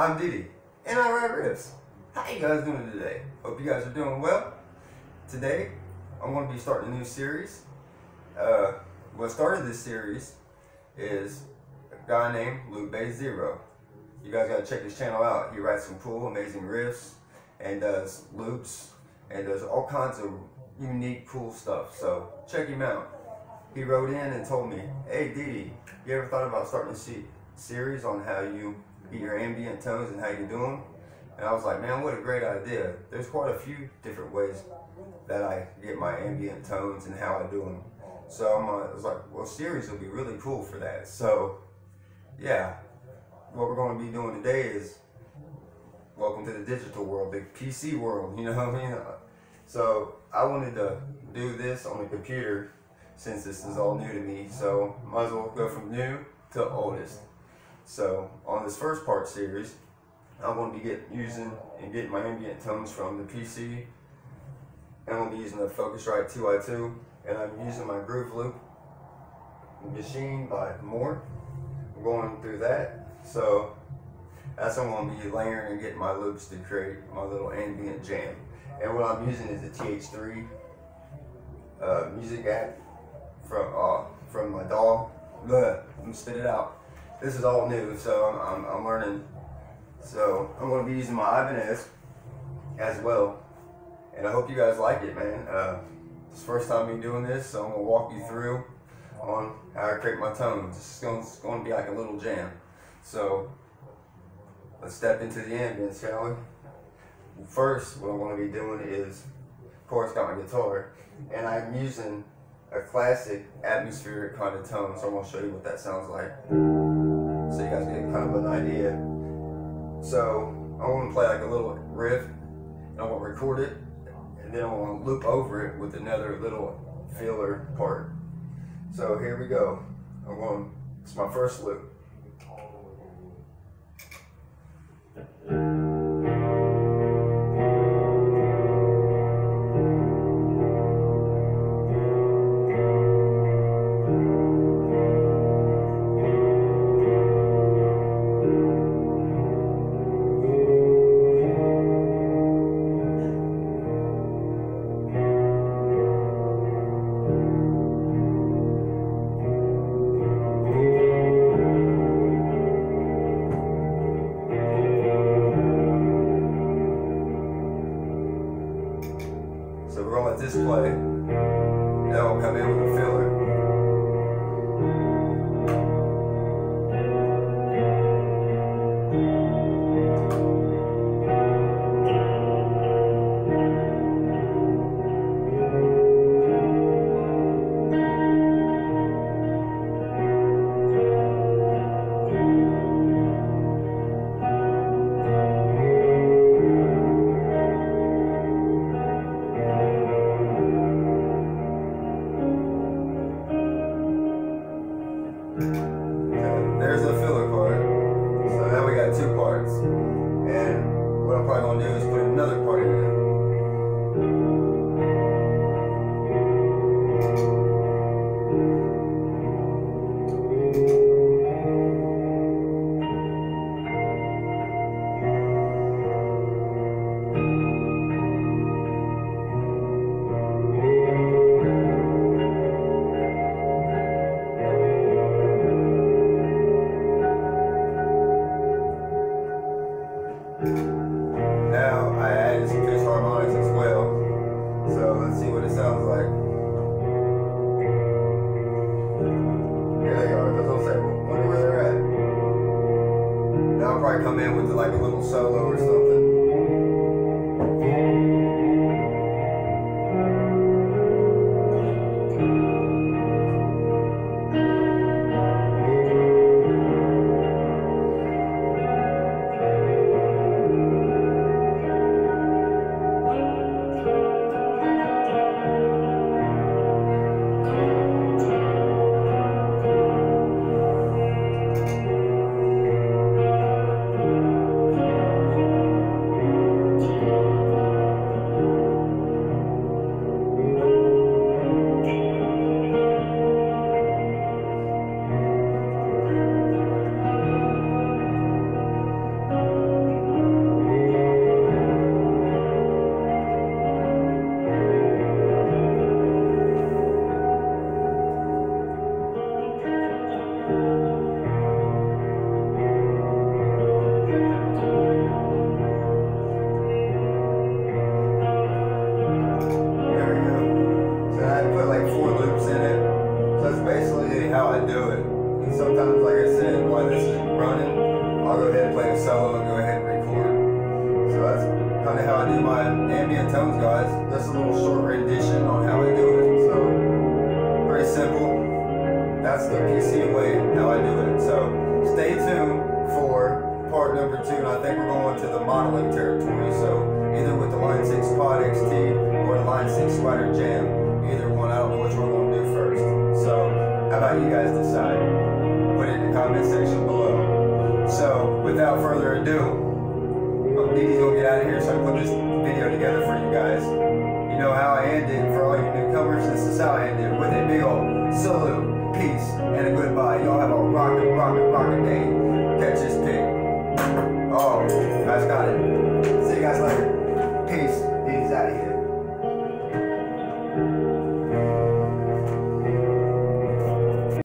I'm DeeDee, and I write riffs. How you guys doing today? Hope you guys are doing well. Today, I'm going to be starting a new series. What started this series is a guy named Luke0. You guys got to check his channel out. He writes some cool, amazing riffs, and does loops, and does all kinds of unique, cool stuff. So check him out. He wrote in and told me, "Hey DeeDee, you ever thought about starting a series on how you get your ambient tones and how you do them?" And I was like, man, what a great idea. There's quite a few different ways that I get my ambient tones and how I do them. So I was like, well, series will be really cool for that. So yeah, what we're going to be doing today is welcome to the digital world, the PC world, you know what I mean? So I wanted to do this on the computer since this is all new to me. So might as well go from new to oldest. So on this first part series, I'm going to be getting my ambient tones from the PC. And I'm going to be using the Focusrite 2i2, and I'm using my groove loop machine by Mooer. I'm going through that. So that's what I'm going to be layering and getting my loops to create my little ambient jam. And what I'm using is the TH3 music app from my dog. Let me spit it out. This is all new, so I'm learning. So I'm going to be using my Ibanez as well. And I hope you guys like it, man. It's the first time me doing this, so I'm going to walk you through on how I create my tones. It's going to be like a little jam. So let's step into the ambience, shall we? First, what I'm going to be doing is, of course, got my guitar, and I'm using a classic atmospheric kind of tone. So I'm going to show you what that sounds like, so you guys get kind of an idea. So I'm going to play like a little riff, and I'm going to record it, and then I'm going to loop over it with another little filler part. So here we go. It's my first loop. So we're going to let this play, and then we'll come in with a filler. There's the filler part. So now we got two parts. And what I'm probably going to do is put another part in there. Now I added some pitch harmonics as well, so let's see what it sounds like. There they are. That's what I'm saying. Wonder where they're at. Now I'll probably come in with like a little solo or something. solo and go ahead and record. So that's kind of how I do my ambient tones, guys. That's a little short rendition on how I do it. So pretty simple. That's the PC way how I do it. So stay tuned for part number 2, and I think we're going to the modeling territory. So either with the Line 6 Pod XT or the Line 6 Spider Jam, either one. I don't know which one we're going to do first. So how about you guys decide? Put it in the comment section below. So without further ado, DeeDee's gonna get out of here, so I put this video together for you guys. You know how I end it. For all you newcomers, this is how I end it, with a big old salute, peace, and a goodbye. Y'all have a rockin' day. Catch this pick. Oh, guys got it.